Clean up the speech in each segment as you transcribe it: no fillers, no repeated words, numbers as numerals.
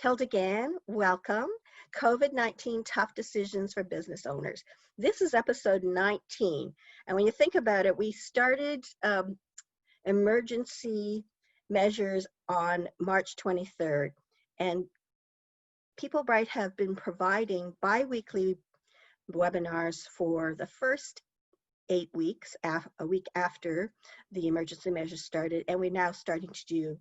Hilda Gann, welcome. COVID-19 Tough Decisions for Business Owners. This is episode 19. And when you think about it, we started emergency measures on March 23rd. And People Bright have been providing bi-weekly webinars for the first 8 weeks, a week after the emergency measures started. And we're now starting to do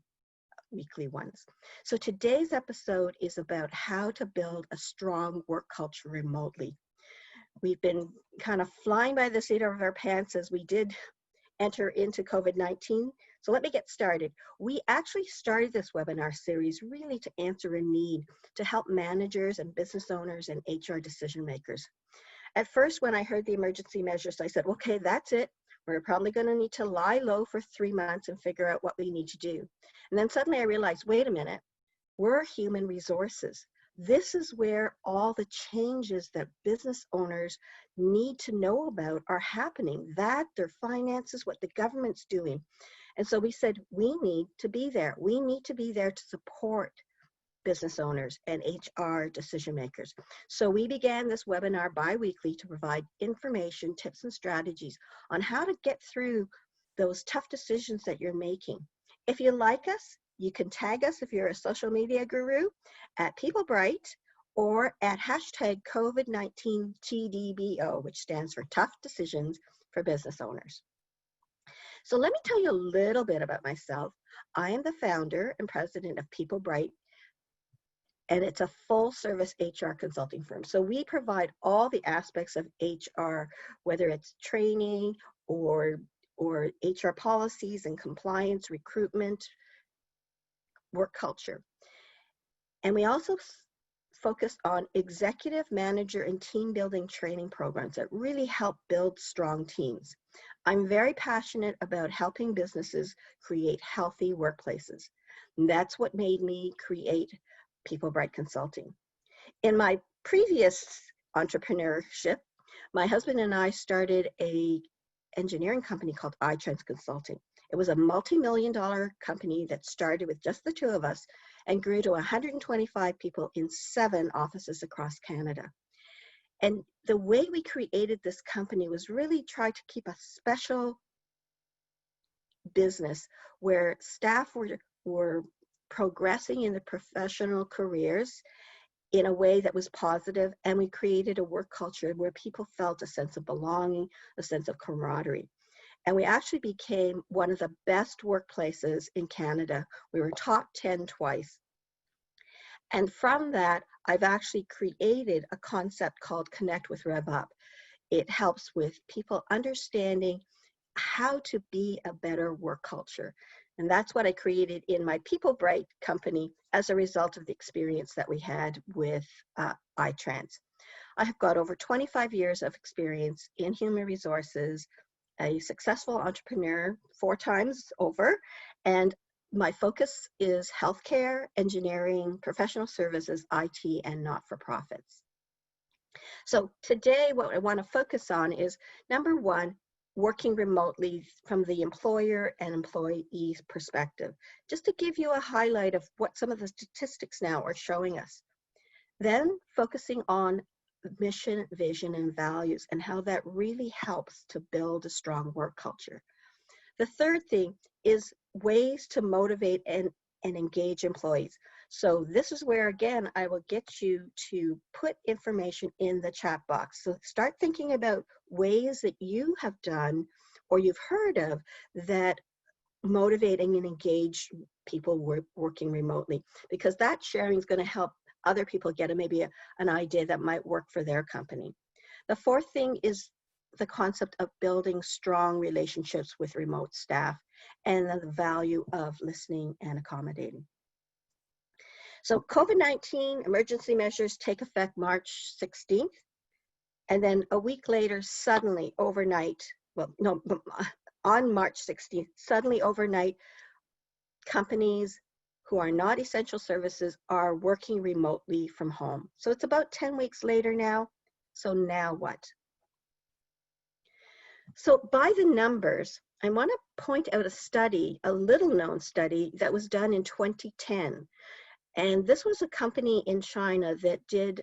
weekly ones. So today's episode is about how to build a strong work culture remotely. We've been kind of flying by the seat of our pants as we did enter into COVID-19. So let me get started. We actually started this webinar series really to answer a need to help managers and business owners and HR decision makers. At first, when I heard the emergency measures, I said, okay, that's it. We're probably going to need to lie low for 3 months and figure out what we need to do. And then suddenly I realized, wait a minute, we're human resources. This is where all the changes that business owners need to know about are happening, that their finances, what the government's doing. And so we said, we need to be there. We need to be there to support business owners and HR decision makers. So we began this webinar bi-weekly to provide information, tips, and strategies on how to get through those tough decisions that you're making. If you like us, you can tag us if you're a social media guru at People Bright or at hashtag COVID-19 TDBO, which stands for Tough Decisions for Business Owners. So let me tell you a little bit about myself. I am the founder and president of People Bright, and it's a full service HR consulting firm. So we provide all the aspects of HR, whether it's training or HR policies and compliance, recruitment, work culture. And we also focus on executive, manager, and team building training programs that really help build strong teams. I'm very passionate about helping businesses create healthy workplaces. And that's what made me create People Bright Consulting. In my previous entrepreneurship, my husband and I started a engineering company called iTrans Consulting. It was a multi-million-dollar company that started with just the two of us and grew to 125 people in 7 offices across Canada. And the way we created this company was really try to keep a special business where staff were progressing in their professional careers in a way that was positive, and we created a work culture where people felt a sense of belonging, a sense of camaraderie. And we actually became one of the best workplaces in Canada. We were top 10 twice. And from that, I've actually created a concept called Connect with RevUp. It helps with people understanding how to be a better work culture. And that's what I created in my People Bright company as a result of the experience that we had with iTrans. I have got over 25 years of experience in human resources, a successful entrepreneur 4 times over, and my focus is healthcare, engineering, professional services, IT, and not-for-profits. So today what I want to focus on is, number 1, working remotely from the employer and employee perspective, just to give you a highlight of what some of the statistics now are showing us. Then focusing on mission, vision, and values and how that really helps to build a strong work culture. The third thing is ways to motivate and engage employees. So this is where, again, I will get you to put information in the chat box. So start thinking about ways that you have done or you've heard of that motivating and engage people working remotely, because that sharing is going to help other people get maybe an idea that might work for their company. The fourth thing is the concept of building strong relationships with remote staff and the value of listening and accommodating. So COVID-19 emergency measures take effect March 16th. And then a week later, suddenly overnight, on March 16th, suddenly overnight, companies who are not essential services are working remotely from home. So it's about 10 weeks later now. So now what? So by the numbers, I want to point out a study, a little known study that was done in 2010. And this was a company in China that did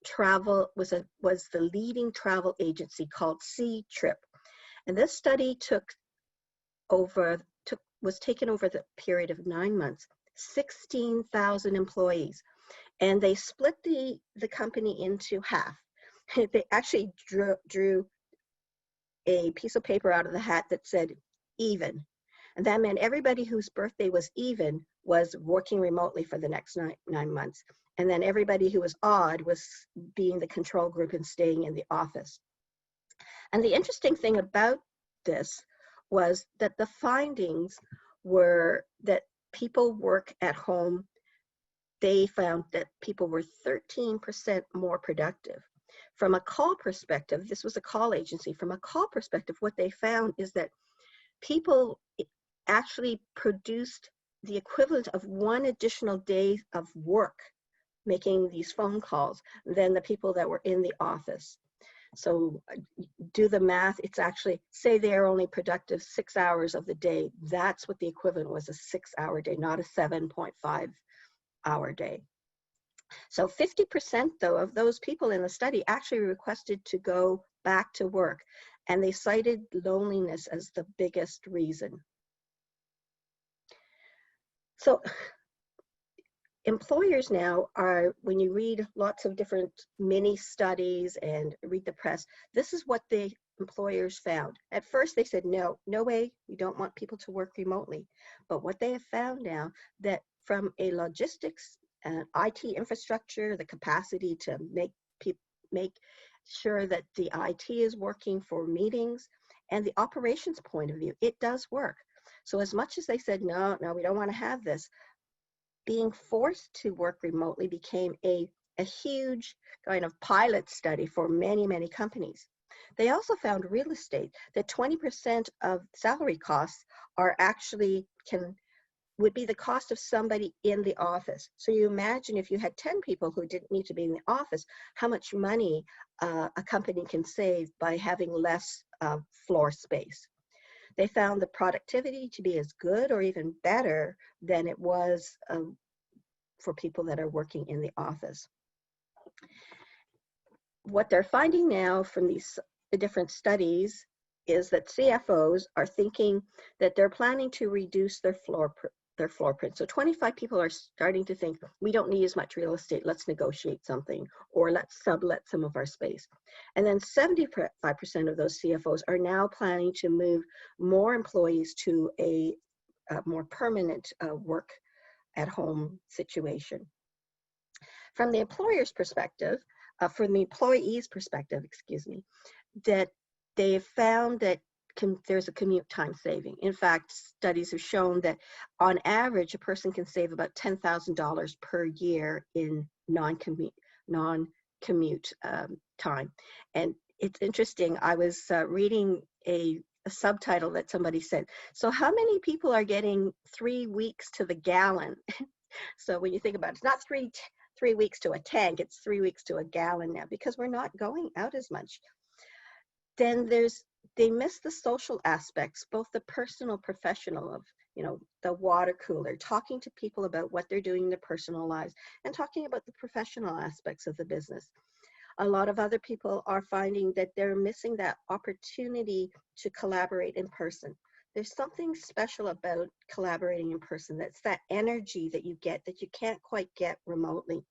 travel, was the leading travel agency called C-Trip. And this study was taken over the period of 9 months, 16,000 employees. And they split the company into half. They actually drew a piece of paper out of the hat that said even. And that meant everybody whose birthday was even was working remotely for the next 9 months. And then everybody who was odd was being the control group and staying in the office. And the interesting thing about this was that the findings were that people work at home. They found that people were 13% more productive. From a call perspective, this was a call agency, from a call perspective, what they found is that people actually produced the equivalent of 1 additional day of work making these phone calls than the people that were in the office. So do the math, it's actually, say they're only productive 6 hours of the day, that's what the equivalent was, a 6-hour day, not a 7.5-hour day. So 50% though of those people in the study actually requested to go back to work, and they cited loneliness as the biggest reason. So employers now are, when you read lots of different mini studies and read the press, this is what the employers found. At first they said, no way, we don't want people to work remotely. But what they have found now, that from a logistics and IT infrastructure, the capacity to make sure that the IT is working for meetings, and the operations point of view, it does work. So as much as they said, no, we don't want to have this, being forced to work remotely became a huge kind of pilot study for many, many companies. They also found real estate, that 20% of salary costs are actually would be the cost of somebody in the office. So you imagine if you had 10 people who didn't need to be in the office, how much money a company can save by having less floor space. They found the productivity to be as good or even better than it was for people that are working in the office. What they're finding now from the different studies is that CFOs are thinking that they're planning to reduce their floor print. So 25 people are starting to think, we don't need as much real estate, let's negotiate something, or let's sublet some of our space. And then 75% of those CFOs are now planning to move more employees to a more permanent work at home situation. From the employer's perspective, from the employee's perspective, that they have found that there's a commute time saving. In fact, studies have shown that on average, a person can save about $10,000 per year in non-commute time. And it's interesting, I was reading a subtitle that somebody said, so how many people are getting 3 weeks to the gallon? So when you think about it, it's not three weeks to a tank, it's 3 weeks to a gallon now, because we're not going out as much. Then they miss the social aspects, both the personal, professional of, the water cooler, talking to people about what they're doing in their personal lives, and talking about the professional aspects of the business. A lot of other people are finding that they're missing that opportunity to collaborate in person. There's something special about collaborating in person. That's that energy that you get that you can't quite get remotely.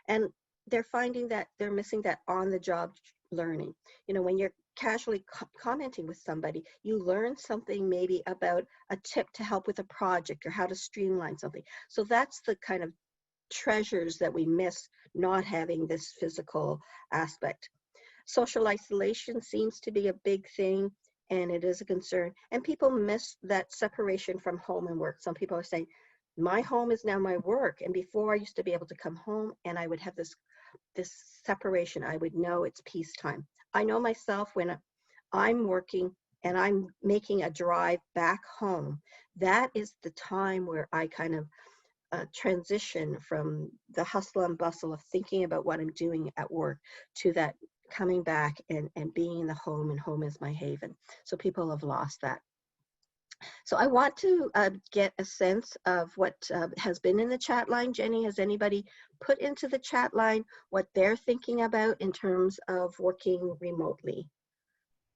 And they're finding that they're missing that on-the-job learning. When you're casually commenting with somebody, you learn something maybe about a tip to help with a project or how to streamline something. So that's the kind of treasures that we miss not having this physical aspect. Social isolation seems to be a big thing, and it is a concern. And people miss that separation from home and work. Some people are saying, my home is now my work. And before, I used to be able to come home and I would have this separation. I would know it's peacetime. I know myself, when I'm working and I'm making a drive back home, that is the time where I kind of transition from the hustle and bustle of thinking about what I'm doing at work to that coming back and being in the home, and home is my haven. So people have lost that. So I want to get a sense of what has been in the chat line. Jenny, has anybody put into the chat line what they're thinking about in terms of working remotely?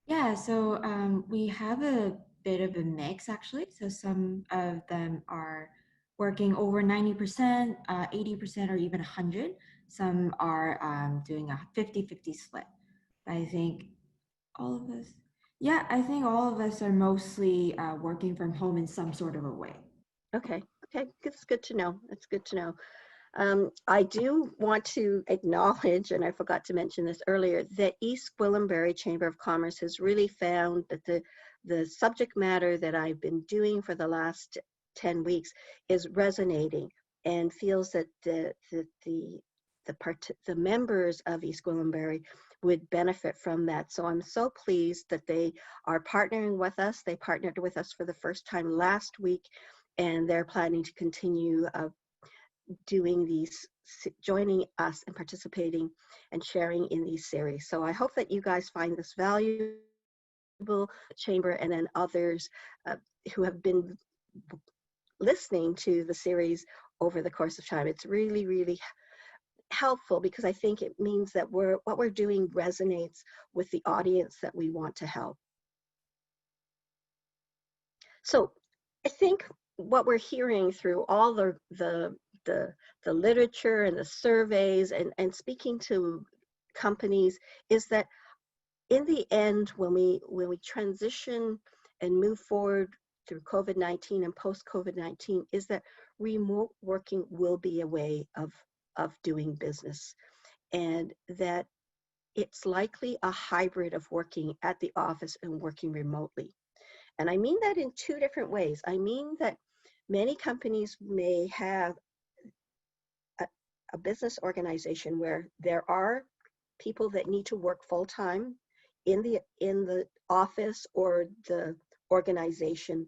Yeah, so we have a bit of a mix actually. So some of them are working over 90%, 80%, or even 100. Some are doing a 50-50 split. I think all of us, yeah, I think all of us are mostly working from home in some sort of a way. Okay, okay, it's good to know. It's good to know. I do want to acknowledge, and I forgot to mention this earlier, that East Gwillimbury Chamber of Commerce has really found that the subject matter that I've been doing for the last 10 weeks is resonating, and feels that the members of East Gwillimbury would benefit from that. So I'm so pleased that they are partnering with us. They partnered with us for the first time last week, and they're planning to continue doing these, joining us and participating and sharing in these series. So I hope that you guys find this valuable, Chamber, and then others who have been listening to the series over the course of time. It's really, really helpful, because I think it means that what we're doing resonates with the audience that we want to help. So I think what we're hearing through all the literature and the surveys and speaking to companies is that in the end, when we transition and move forward through COVID-19 and post-COVID-19, is that remote working will be a way of doing business, and that it's likely a hybrid of working at the office and working remotely. And I mean that in two different ways. I mean that many companies may have a business organization where there are people that need to work full-time in the office or the organization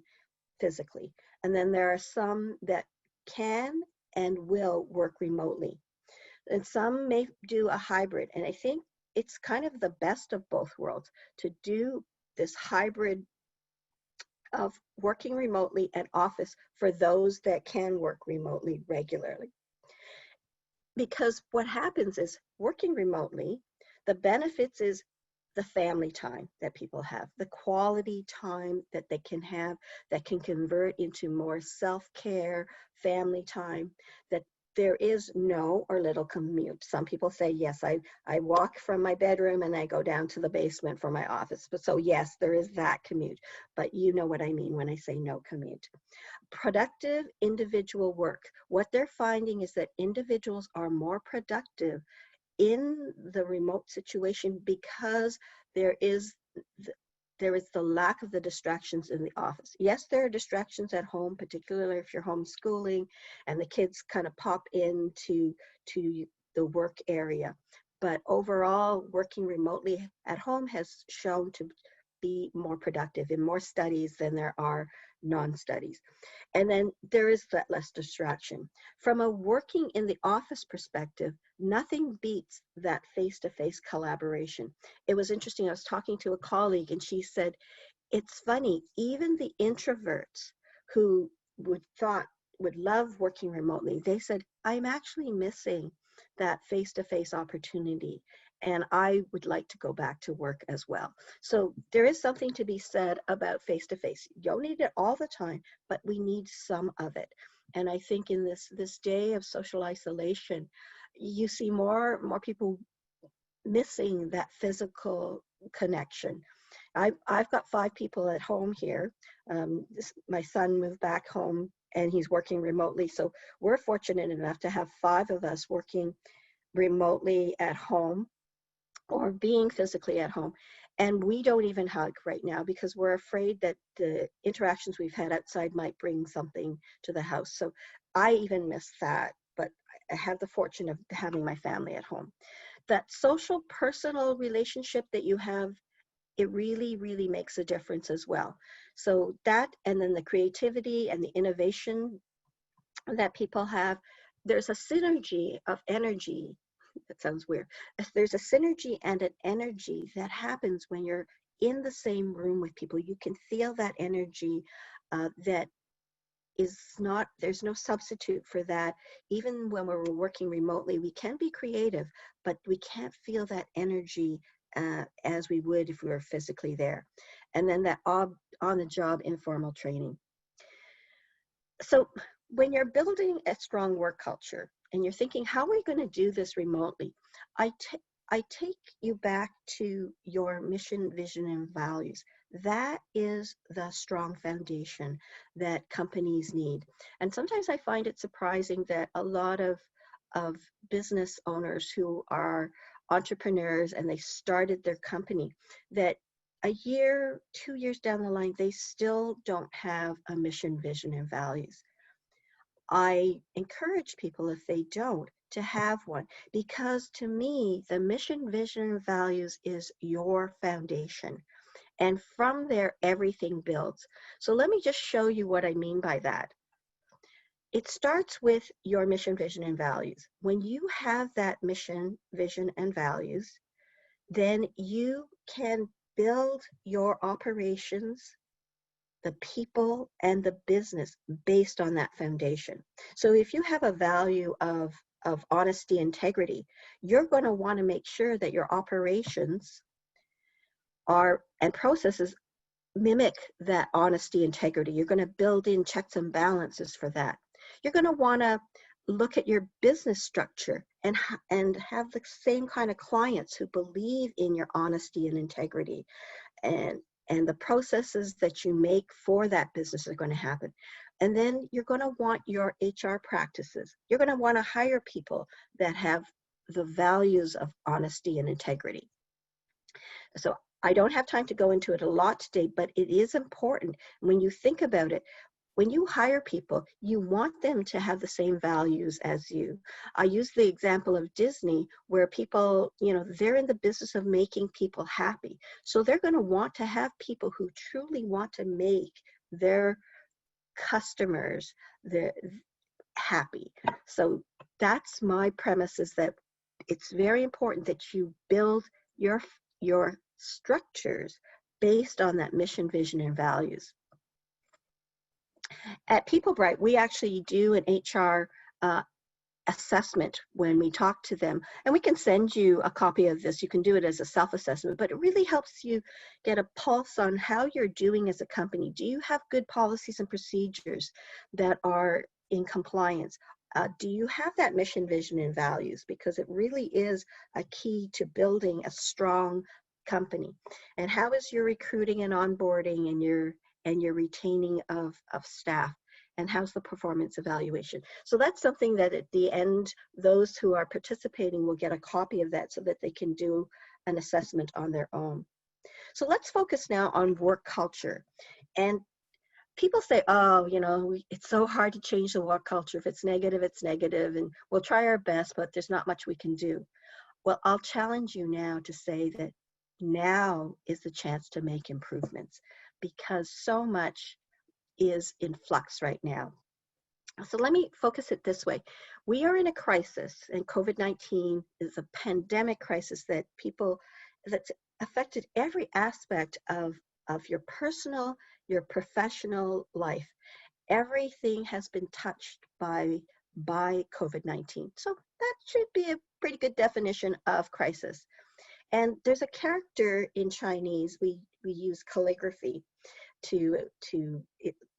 physically. And then there are some that can and will work remotely. And some may do a hybrid. And I think it's kind of the best of both worlds to do this hybrid of working remotely and office for those that can work remotely regularly. Because what happens is, working remotely, the benefits is the family time that people have, the quality time that they can have that can convert into more self-care, family time, that there is no or little commute. Some people say, yes, I walk from my bedroom and I go down to the basement for my office. But so yes, there is that commute, but you know what I mean when I say no commute. Productive individual work. What they're finding is that individuals are more productive in the remote situation because there is the lack of the distractions in the office. Yes, there are distractions at home, particularly if you're homeschooling and the kids kind of pop into the work area. But overall, working remotely at home has shown to be more productive in more studies than there are non-studies. And then there is that less distraction. From a working in the office perspective, nothing beats that face-to-face collaboration. It was interesting, I was talking to a colleague and she said, it's funny, even the introverts who would love working remotely, they said, I'm actually missing that face-to-face opportunity, and I would like to go back to work as well. So there is something to be said about face-to-face. You don't need it all the time, but we need some of it. And I think in this day of social isolation, you see more people missing that physical connection. I've got 5 people at home here. My son moved back home and he's working remotely. So we're fortunate enough to have 5 of us working remotely at home or being physically at home. And we don't even hug right now because we're afraid that the interactions we've had outside might bring something to the house. So I even miss that, but I have the fortune of having my family at home. That social personal relationship that you have, it really, really makes a difference as well. So that, and then the creativity and the innovation that people have, there's a synergy of energy. That sounds weird. There's a synergy and an energy that happens when you're in the same room with people. You can feel that energy that is not, there's no substitute for that. Even when we're working remotely, we can be creative, but we can't feel that energy as we would if we were physically there. And then that on-the-job informal training. So when you're building a strong work culture and you're thinking, how are we going to do this remotely? I take you back to your mission, vision, and values. That is the strong foundation that companies need. And sometimes I find it surprising that a lot of business owners who are entrepreneurs and they started their company, that a year, 2 years down the line, they still don't have a mission, vision, and values. I encourage people, if they don't, to have one, because to me, the mission, vision, and values is your foundation. And from there, everything builds. So let me just show you what I mean by that. It starts with your mission, vision, and values. When you have that mission, vision, and values, then you can build your operations, the people, and the business based on that foundation. So if you have a value of honesty, integrity, you're going to want to make sure that your operations are and processes mimic that honesty, integrity. You're going to build in checks and balances for that. You're going to want to look at your business structure and have the same kind of clients who believe in your honesty and integrity, and the processes that you make for that business are going to happen. And then you're going to want your HR practices. You're going to want to hire people that have the values of honesty and integrity. So I don't have time to go into it a lot today, but it is important when you think about it. When you hire people, you want them to have the same values as you. I use the example of Disney, where people, they're in the business of making people happy. So they're going to want to have people who truly want to make their customers happy. So that's my premise, is that it's very important that you build your structures based on that mission, vision, and values. At PeopleBright, we actually do an HR assessment when we talk to them, and we can send you a copy of this. You can do it as a self-assessment, but it really helps you get a pulse on how you're doing as a company. Do you have good policies and procedures that are in compliance? Do you have that mission, vision, and values? Because it really is a key to building a strong company. And how is your recruiting and onboarding and your retaining of staff? And how's the performance evaluation? So that's something that at the end, those who are participating will get a copy of that so that they can do an assessment on their own. So let's focus now on work culture. And people say, oh, it's so hard to change the work culture. If it's negative, it's negative, and we'll try our best, but there's not much we can do. Well, I'll challenge you now to say that now is the chance to make improvements, because so much is in flux right now. So let me focus it this way. We are in a crisis, and COVID-19 is a pandemic crisis that's affected every aspect of your personal, your professional life. Everything has been touched by COVID-19. So that should be a pretty good definition of crisis. And there's a character in Chinese, we use calligraphy to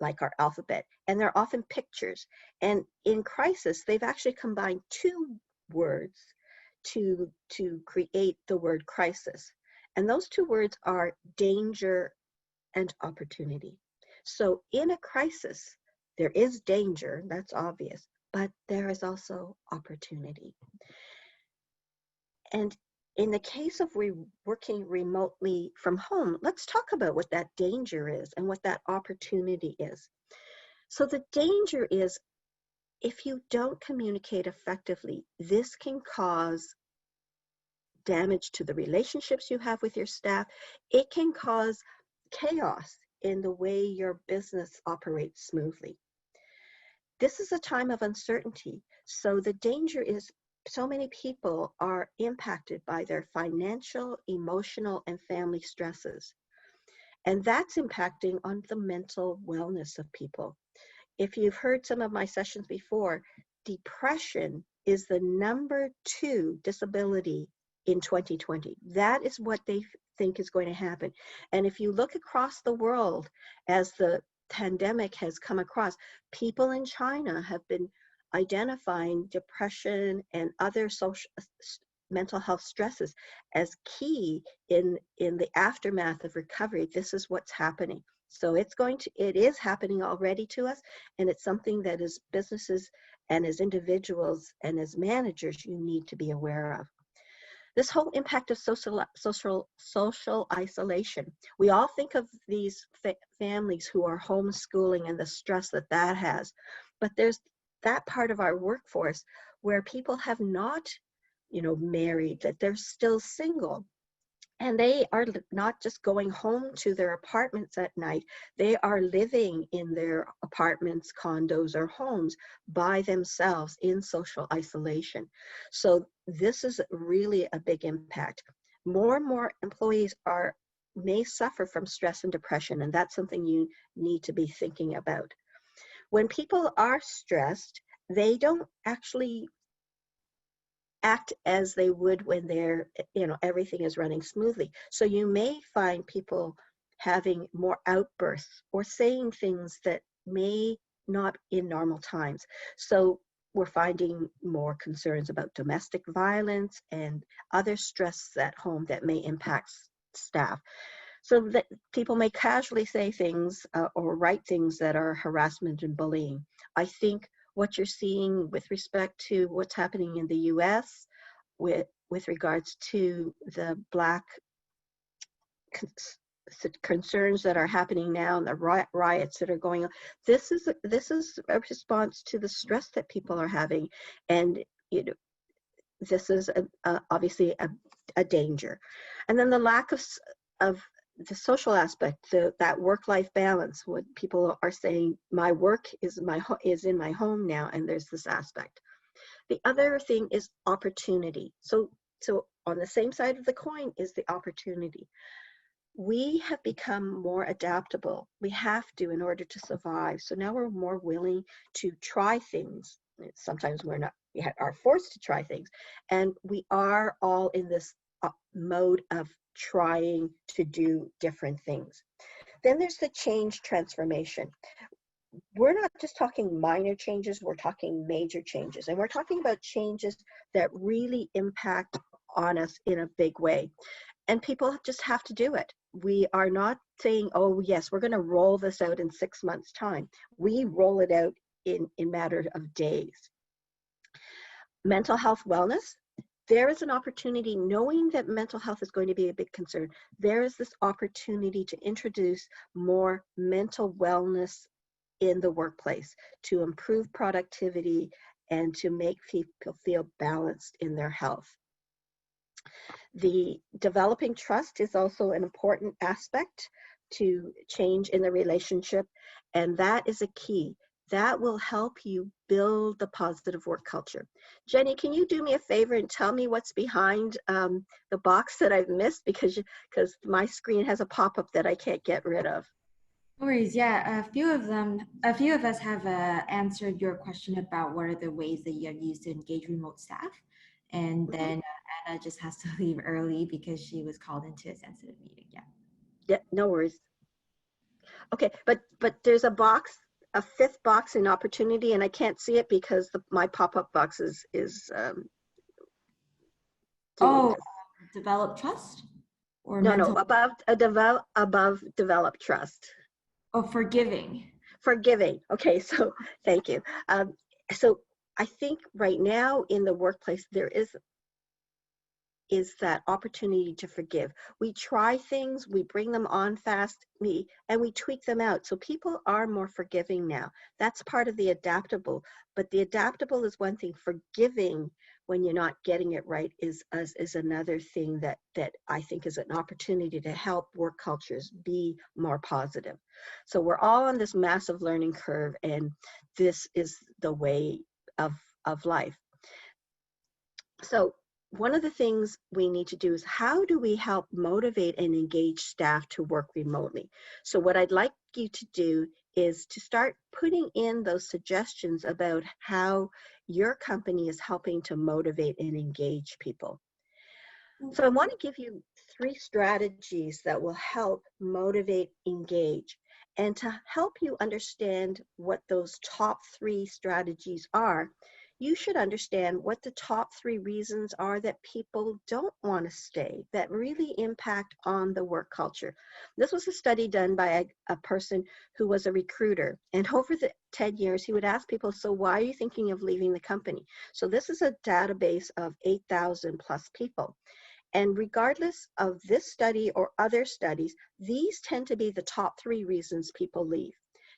like our alphabet, and they're often pictures. And in crisis, they've actually combined two words to create the word crisis. And those two words are danger and opportunity. So in a crisis, there is danger, that's obvious, but there is also opportunity. And in the case of working remotely from home, let's talk about what that danger is and what that opportunity is. So the danger is, if you don't communicate effectively, this can cause damage to the relationships you have with your staff. It can cause chaos in the way your business operates smoothly. This is a time of uncertainty. So the danger is, so many people are impacted by their financial, emotional, and family stresses. And that's impacting on the mental wellness of people. If you've heard some of my sessions before, depression is the #2 disability in 2020. That is what they think is going to happen. And if you look across the world as the pandemic has come across, people in China have been identifying depression and other social mental health stresses as key in the aftermath of recovery. This is what's happening. So it is happening already to us, and it's something that as businesses and as individuals and as managers, you need to be aware of. This whole impact of social isolation. We all think of these families who are homeschooling and the stress that that has, but there's that part of our workforce where people have not, married, that they're still single. And they are not just going home to their apartments at night, they are living in their apartments, condos, or homes by themselves in social isolation. So this is really a big impact. More and more employees may suffer from stress and depression, and that's something you need to be thinking about. When people are stressed, they don't actually act as they would when everything is running smoothly. So you may find people having more outbursts or saying things that may not in normal times. So we're finding more concerns about domestic violence and other stress at home that may impact staff. So that people may casually say things or write things that are harassment and bullying. I think what you're seeing with respect to what's happening in the US with regards to the Black concerns that are happening now and the riots that are going on, this is a response to the stress that people are having, and this is obviously a danger. And then the lack of the social aspect, that work-life balance. What people are saying, my work is in my home now, and there's this aspect. The other thing is opportunity. So on the same side of the coin is the opportunity. We have become more adaptable. We have to in order to survive. So now we're more willing to try things. Sometimes we are forced to try things, and we are all in this mode of trying to do different things. Then there's the change transformation. We're not just talking minor changes, we're talking major changes. And we're talking about changes that really impact on us in a big way. And people just have to do it. We are not saying, oh yes, we're going to roll this out in 6 months' time. We roll it out in matter of days. Mental health wellness. There is an opportunity, knowing that mental health is going to be a big concern, there is this opportunity to introduce more mental wellness in the workplace to improve productivity and to make people feel balanced in their health. The developing trust is also an important aspect to change in the relationship, and that is a key. That will help you build the positive work culture. Jenny, can you do me a favor and tell me what's behind the box that I've missed, because my screen has a pop-up that I can't get rid of. No worries. Yeah, a few of us have answered your question about what are the ways that you have used to engage remote staff. And then Anna just has to leave early because she was called into a sensitive meeting. Yeah. Yeah, no worries. Okay, but there's a 5th box in opportunity, and I can't see it because my pop-up box is develop trust, or no, above develop trust. Oh, forgiving. Okay, so thank you. So I think right now in the workplace there is that opportunity to forgive. We try things, we bring them on fast, and we tweak them out. So people are more forgiving now. That's part of the adaptable. But the adaptable is one thing. Forgiving when you're not getting it right is another thing that I think is an opportunity to help work cultures be more positive. So we're all on this massive learning curve, and this is the way of life. So one of the things we need to do is how do we help motivate and engage staff to work remotely? So what I'd like you to do is to start putting in those suggestions about how your company is helping to motivate and engage people. So I want to give you 3 strategies that will help motivate, engage. And to help you understand what those top 3 strategies are, you should understand what the top 3 reasons are that people don't want to stay, that really impact on the work culture. This was a study done by a person who was a recruiter. And over the 10 years, he would ask people, so why are you thinking of leaving the company? So this is a database of 8,000 plus people. And regardless of this study or other studies, these tend to be the top 3 reasons people leave.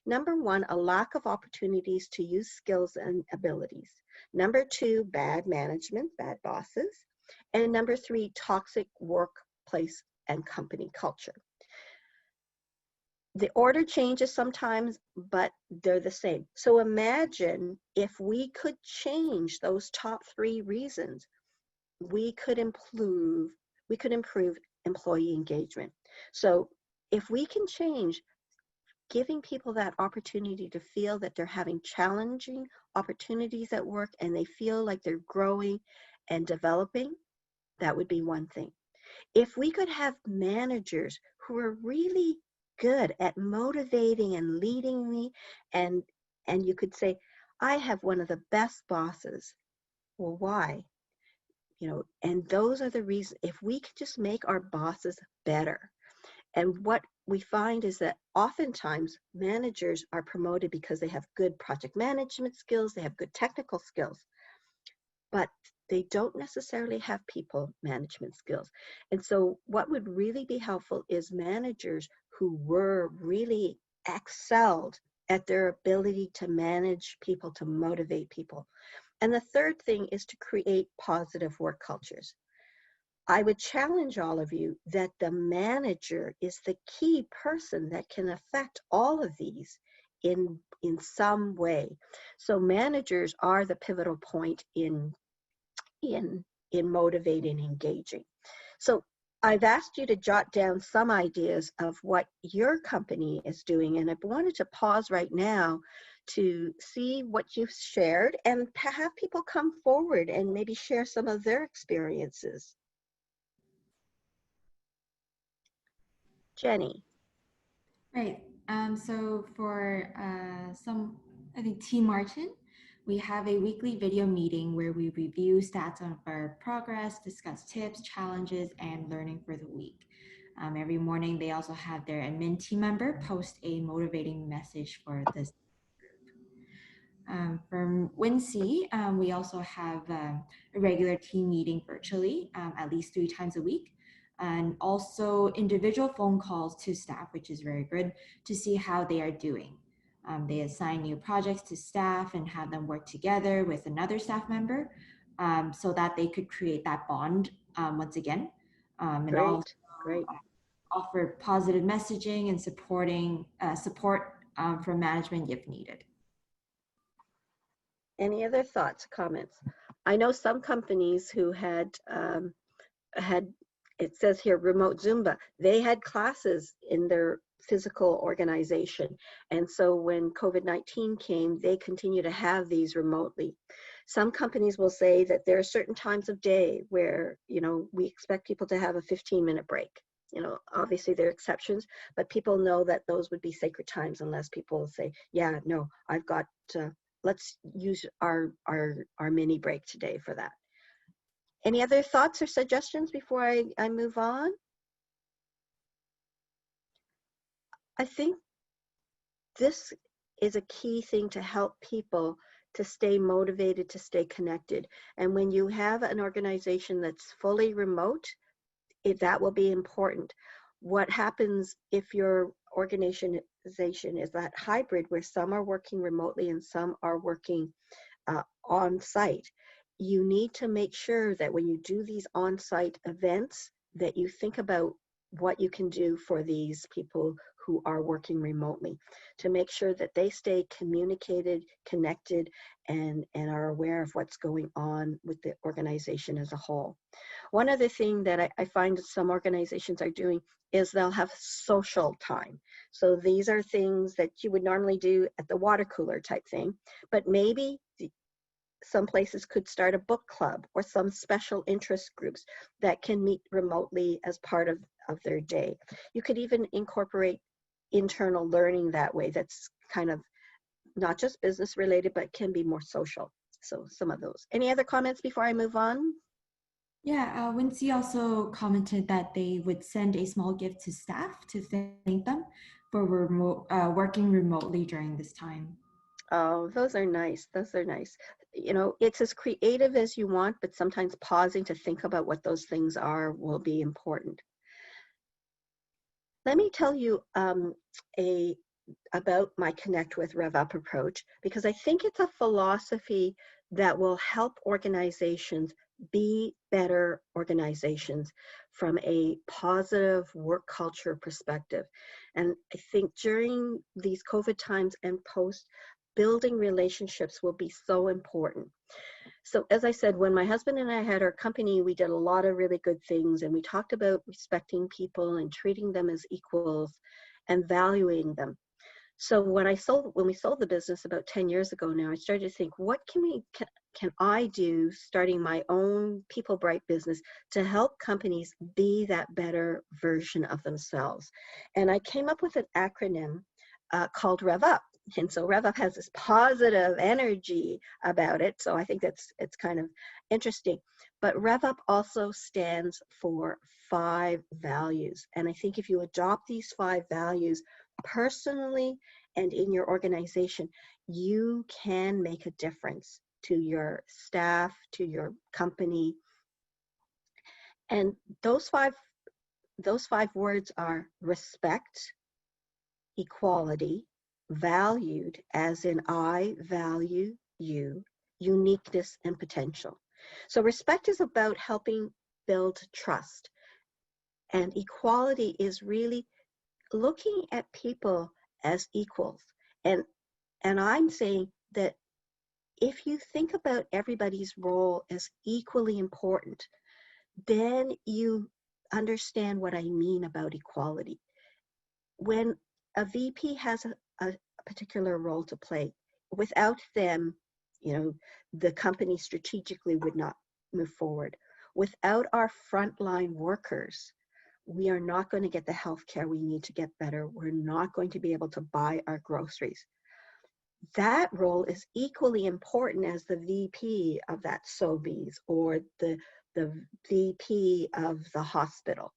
Number 1, a lack of opportunities to use skills and abilities. Number 2, bad management, bad bosses. And number 3, toxic workplace and company culture. The order changes sometimes, but they're the same. So imagine if we could change those top 3 reasons, we could improve employee engagement. So if we can change giving people that opportunity to feel that they're having challenging opportunities at work and they feel like they're growing and developing, that would be one thing. If we could have managers who are really good at motivating and leading me, and you could say, I have one of the best bosses. Well, why? And those are the reasons. If we could just make our bosses better. And what we find is that oftentimes managers are promoted because they have good project management skills, they have good technical skills, but they don't necessarily have people management skills. And so what would really be helpful is managers who were really excelled at their ability to manage people, to motivate people. And the third thing is to create positive work cultures. I would challenge all of you that the manager is the key person that can affect all of these in some way. So managers are the pivotal point in motivating, engaging. So I've asked you to jot down some ideas of what your company is doing, and I wanted to pause right now to see what you've shared and to have people come forward and maybe share some of their experiences. Jenny. Right. So for I think Team Martin, we have a weekly video meeting where we review stats on our progress, discuss tips, challenges, and learning for the week. Every morning, they also have their admin team member post a motivating message for this. From WinC, we also have a regular team meeting virtually at least 3 times a week, and also individual phone calls to staff, which is very good to see how they are doing. They assign new projects to staff and have them work together with another staff member so that they could create that bond once again. And also Great. offer positive messaging and support from management if needed. Any other thoughts, comments? I know some companies who had, it says here, remote Zumba. They had classes in their physical organization. And so when COVID-19 came, they continue to have these remotely. Some companies will say that there are certain times of day where, we expect people to have a 15-minute break. Obviously there are exceptions, but people know that those would be sacred times unless people say, yeah, no, I've got, let's use our mini break today for that. Any other thoughts or suggestions before I move on? I think this is a key thing to help people to stay motivated, to stay connected. And when you have an organization that's fully remote, that will be important. What happens if your organization is that hybrid where some are working remotely and some are working on site? You need to make sure that when you do these on-site events that you think about what you can do for these people who are working remotely to make sure that they stay communicated, connected, and are aware of what's going on with the organization as a whole. One other thing that I find some organizations are doing is they'll have social time. So these are things that you would normally do at the water cooler type thing, but maybe some places could start a book club or some special interest groups that can meet remotely as part of their day. You could even incorporate internal learning that way. That's kind of not just business related, but can be more social. So some of those. Any other comments before I move on? Yeah, Wincy also commented that they would send a small gift to staff to thank them for working remotely during this time. Oh, those are nice. Those are nice. You know, it's as creative as you want, but sometimes pausing to think about what those things are will be important. Let me tell you about my Connect with RevUp approach, because I think it's a philosophy that will help organizations be better organizations from a positive work culture perspective. And I think during these COVID times and post, building relationships will be so important. So as I said, when my husband and I had our company, we did a lot of really good things, and we talked about respecting people and treating them as equals and valuing them. So when we sold the business about 10 years ago now, I started to think, what can I do starting my own People Bright business to help companies be that better version of themselves? And I came up with an acronym called RevUp. And so RevUp has this positive energy about it. So I think it's kind of interesting. But RevUp also stands for 5 values. And I think if you adopt these 5 values personally and in your organization, you can make a difference to your staff, to your company. And those five words are respect, equality, valued as in I value you, uniqueness and potential. So respect is about helping build trust. And equality is really looking at people as equals. And I'm saying that if you think about everybody's role as equally important, then you understand what I mean about equality. When a VP has a particular role to play, without them, the company strategically would not move forward. Without our frontline workers, we are not going to get the health care we need to get better. We're not going to be able to buy our groceries. That role is equally important as the VP of that Sobeys or the VP of the hospital.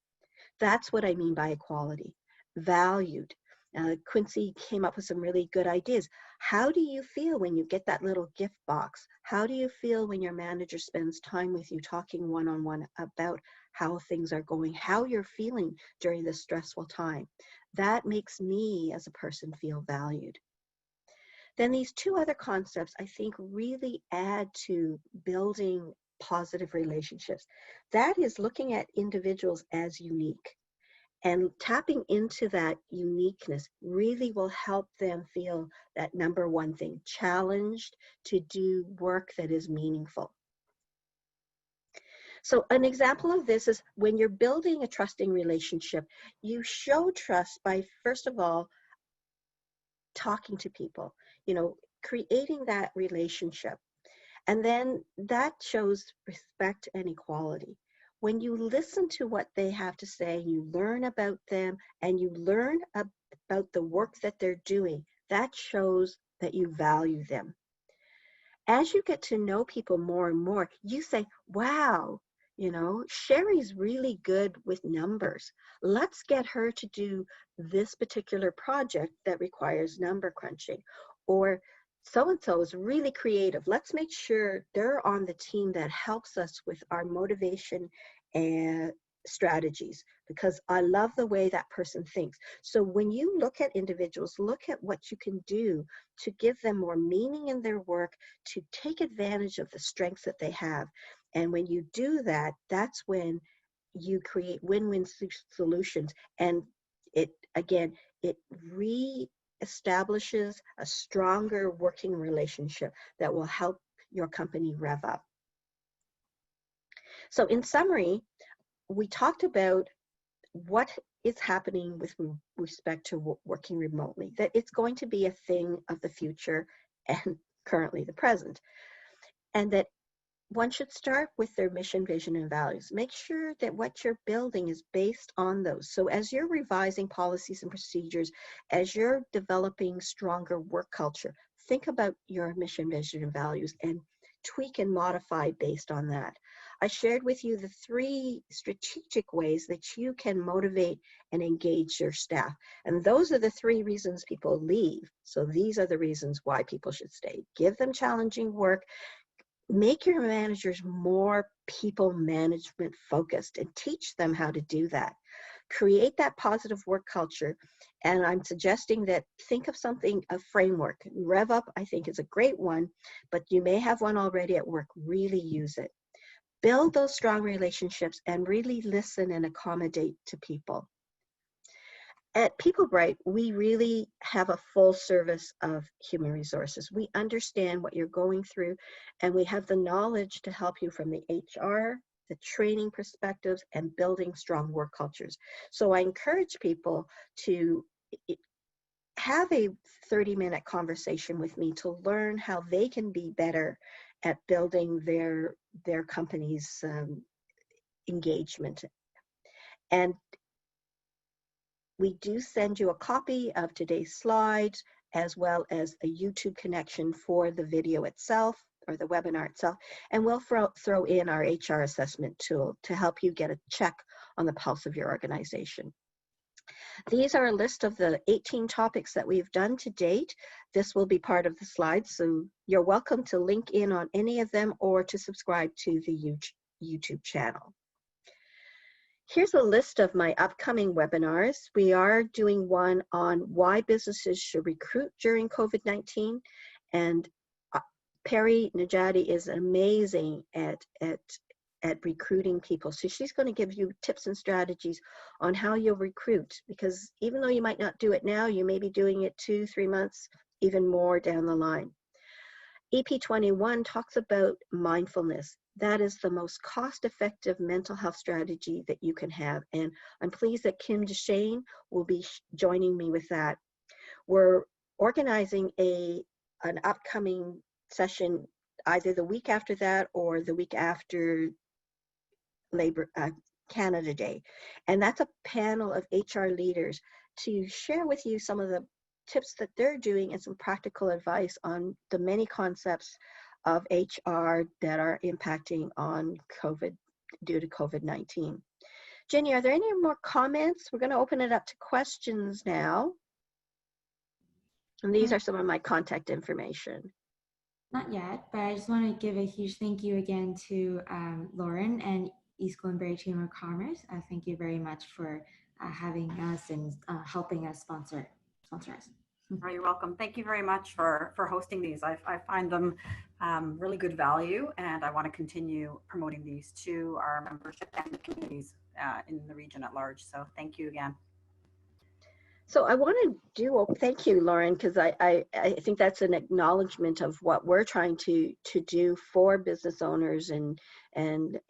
That's what I mean by equality. Valued. Quincy came up with some really good ideas. How do you feel when you get that little gift box? How do you feel when your manager spends time with you talking one-on-one about how things are going, how you're feeling during this stressful time? That makes me as a person feel valued. Then these 2 other concepts, I think, really add to building positive relationships. That is looking at individuals as unique. And tapping into that uniqueness really will help them feel that number one thing, challenged to do work that is meaningful. So an example of this is when you're building a trusting relationship, you show trust by, first of all, talking to people, creating that relationship. And then that shows respect and equality. When you listen to what they have to say, you learn about them and you learn about the work that they're doing, that shows that you value them. As you get to know people more and more, you say, wow, Sherry's really good with numbers. Let's get her to do this particular project that requires number crunching. Or so-and-so is really creative. Let's make sure they're on the team that helps us with our motivation and strategies, because I love the way that person thinks. So when you look at individuals, look at what you can do to give them more meaning in their work, to take advantage of the strengths that they have. And when you do that, that's when you create win-win solutions. And it, again, it re-establishes a stronger working relationship that will help your company rev up. So in summary, we talked about what is happening with respect to working remotely, that it's going to be a thing of the future and currently the present, and that one should start with their mission, vision, and values. Make sure that what you're building is based on those. So as you're revising policies and procedures, as you're developing stronger work culture, think about your mission, vision, and values and tweak and modify based on that. I shared with you the 3 strategic ways that you can motivate and engage your staff. And those are the 3 reasons people leave. So these are the reasons why people should stay. Give them challenging work. Make your managers more people management focused and teach them how to do that. Create that positive work culture. And I'm suggesting that think of something, a framework. RevUp, I think, is a great one, but you may have one already at work. Really use it. Build those strong relationships and really listen and accommodate to people. At PeopleBright, we really have a full service of human resources. We understand what you're going through, and we have the knowledge to help you from the HR, the training perspectives, and building strong work cultures. So I encourage people to have a 30-minute conversation with me to learn how they can be better at building their company's engagement. And we do send you a copy of today's slides, as well as a YouTube connection for the video itself or the webinar itself. And we'll throw in our HR assessment tool to help you get a check on the pulse of your organization. These are a list of the 18 topics that we've done to date. This will be part of the slides, so you're welcome to link in on any of them or to subscribe to the YouTube channel. Here's a list of my upcoming webinars. We are doing one on why businesses should recruit during COVID-19. And Perry Najati is amazing at recruiting people. So she's going to give you tips and strategies on how you'll recruit, because even though you might not do it now, you may be doing it 2-3 months, even more down the line. EP21 talks about mindfulness. That is the most cost-effective mental health strategy that you can have. And I'm pleased that Kim DeShane will be joining me with that. We're organizing an upcoming session either the week after that or the week after Canada Day. And that's a panel of HR leaders to share with you some of the tips that they're doing and some practical advice on the many concepts of HR that are impacting on COVID due to COVID-19. Jenny, are there any more comments? We're going to open it up to questions now. And these are some of my contact information. Not yet, but I just want to give a huge thank you again to Lauren and East Glenbury Chamber of Commerce. Thank you very much for having us and helping us sponsor us. Oh, you're welcome. Thank you very much for hosting these. I find them really good value, and I want to continue promoting these to our membership and the communities in the region at large. So thank you again. So I want to do, thank you, Lauren, because I think that's an acknowledgement of what we're trying to do for business owners and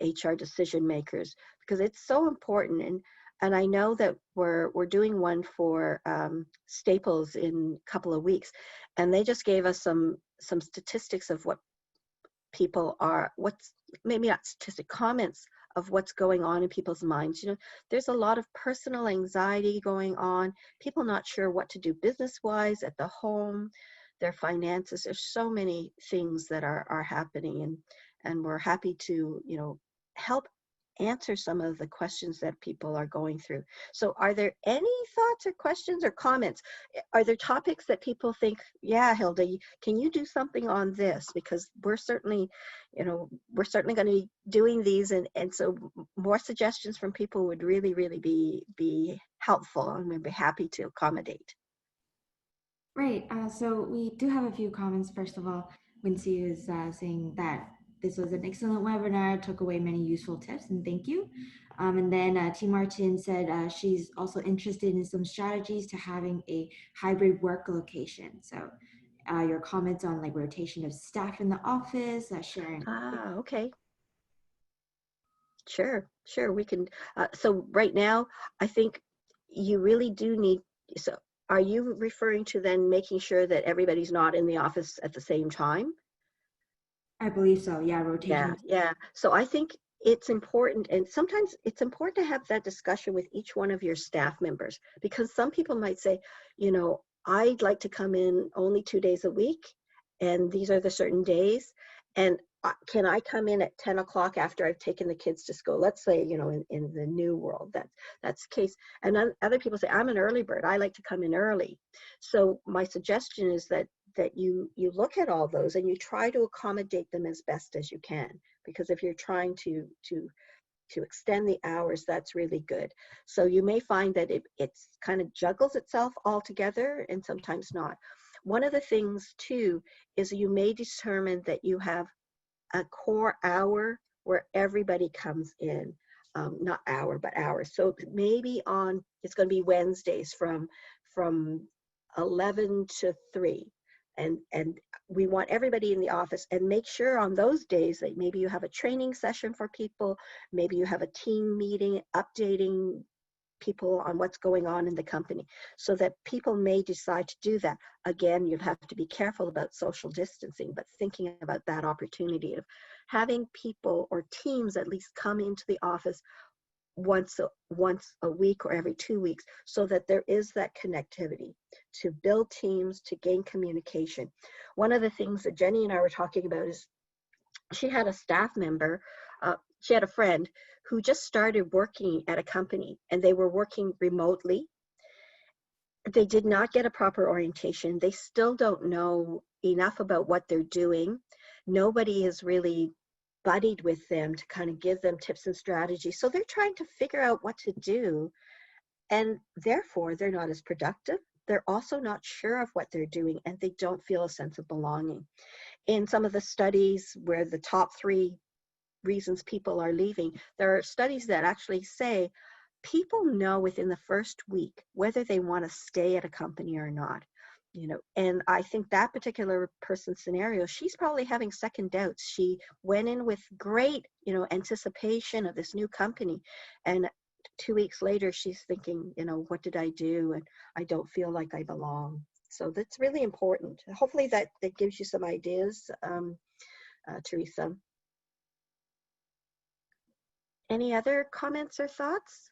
HR decision makers, because it's so important. And I know that we're doing one for Staples in a couple of weeks, and they just gave us some statistics of what people are, maybe not statistic, comments of what's going on in people's minds. You know, there's a lot of personal anxiety going on, people not sure what to do business-wise at the home, their finances. There's so many things that are happening, and we're happy to, you know, help answer some of the questions that people are going through. So are there any thoughts or questions or comments? Are there topics that people think, yeah, Hilda, can you do something on this? Because we're certainly, you know, going to be doing these, and so more suggestions from people would really, really be helpful, and we'd be happy to accommodate. Right, so we do have a few comments. First of all, Wincy is saying that this was an excellent webinar, took away many useful tips, and thank you. And then T. Martin said she's also interested in some strategies to having a hybrid work location. So your comments on like rotation of staff in the office, sharing. Ah, okay. Sure, sure. We can. So right now, I think you really do need. So, are you referring to then making sure that everybody's not in the office at the same time? I believe so. Yeah, rotation. Yeah. So I think it's important, and sometimes it's important to have that discussion with each one of your staff members, because some people might say, I'd like to come in only 2 days a week, and these are the certain days, and can I come in at 10 o'clock after I've taken the kids to school? Let's say, in the new world, that's the case. And then other people say, I'm an early bird. I like to come in early. So my suggestion is that you look at all those and you try to accommodate them as best as you can, because if you're trying to extend the hours, that's really good. So you may find that it's kind of juggles itself all together, and sometimes not. One of the things too is you may determine that you have a core hour where everybody comes in, not hour but hours. So maybe it's going to be Wednesdays from 11 to 3, and we want everybody in the office, and make sure on those days that maybe you have a training session for people, maybe you have a team meeting updating people on what's going on in the company, so that people may decide to do that. Again, you'd have to be careful about social distancing, but thinking about that opportunity of having people or teams at least come into the office once a week or every 2 weeks, so that there is that connectivity to build teams, to gain communication. One of the things that Jenny and I were talking about is she had a staff member, she had a friend who just started working at a company, and they were working remotely. They did not get a proper orientation. They still don't know enough about what they're doing. Nobody is really buddied with them to kind of give them tips and strategies. So they're trying to figure out what to do, and therefore they're not as productive. They're also not sure of what they're doing, and they don't feel a sense of belonging. In some of the studies where the top 3 reasons people are leaving, there are studies that actually say people know within the first week whether they want to stay at a company or not. And I think that particular person's scenario, she's probably having second doubts. She went in with great, anticipation of this new company, and 2 weeks later she's thinking, what did I do? And I don't feel like I belong. So that's really important. Hopefully that gives you some ideas, Teresa. Any other comments or thoughts?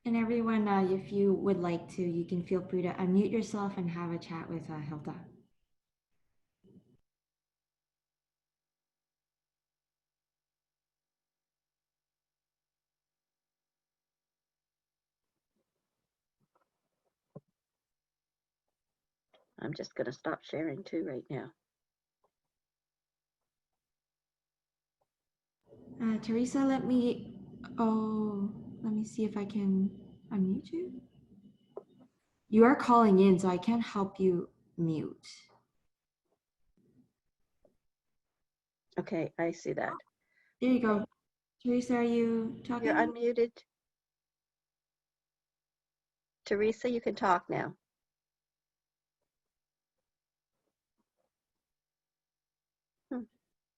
And everyone, if you would like to, you can feel free to unmute yourself and have a chat with Hilda. I'm just going to stop sharing too right now. Teresa, let me see if I can unmute you. You are calling in, so I can't help you mute. Okay, I see that. There you go. Teresa, are you talking? You're unmuted. Teresa, you can talk now.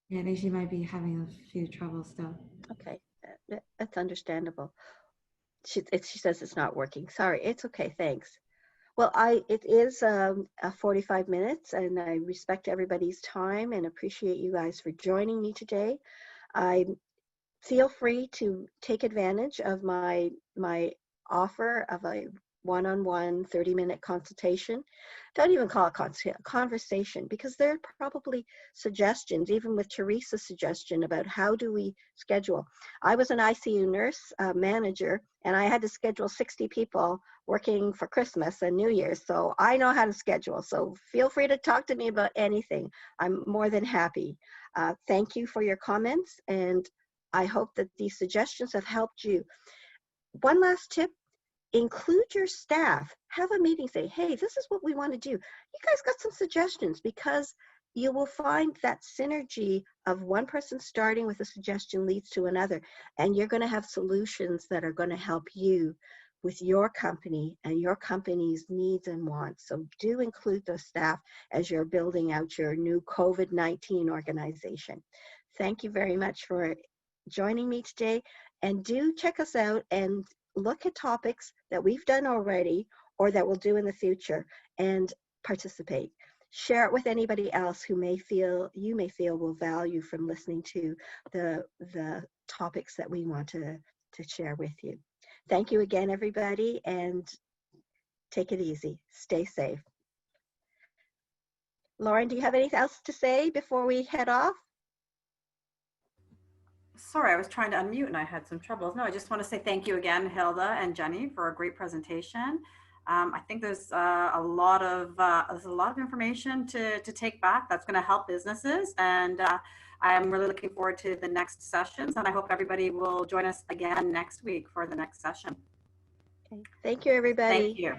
Yeah, I think she might be having a few troubles still. Okay, that's understandable. She says it's not working. Sorry, it's okay, thanks. Well, it is 45 minutes, and I respect everybody's time and appreciate you guys for joining me today. I feel free to take advantage of my offer of a one-on-one 30-minute consultation. Don't even call it conversation, because there are probably suggestions, even with Teresa's suggestion about how do we schedule. I was an ICU nurse manager, and I had to schedule 60 people working for Christmas and New Year's, so I know how to schedule. So feel free to talk to me about anything. I'm more than happy. Thank you for your comments, and I hope that these suggestions have helped you. One last tip, include your staff, have a meeting, say, hey, this is what we want to do. You guys got some suggestions, because you will find that synergy of one person starting with a suggestion leads to another, and you're going to have solutions that are going to help you with your company and your company's needs and wants. So do include the staff as you're building out your new COVID-19 organization. Thank you very much for joining me today, and do check us out and look at topics that we've done already or that we'll do in the future, and participate. Share it with anybody else who you may feel will value from listening to the topics that we want to share with you. Thank you again, everybody, and take it easy. Stay safe. Lauren, do you have anything else to say before we head off? Sorry, I was trying to unmute and I had some troubles. No, I just want to say thank you again, Hilda and Jenny, for a great presentation. I think there's a lot of information to take back that's going to help businesses, and I'm really looking forward to the next sessions, and I hope everybody will join us again next week for the next session. Okay. Thank you, everybody. Thank you.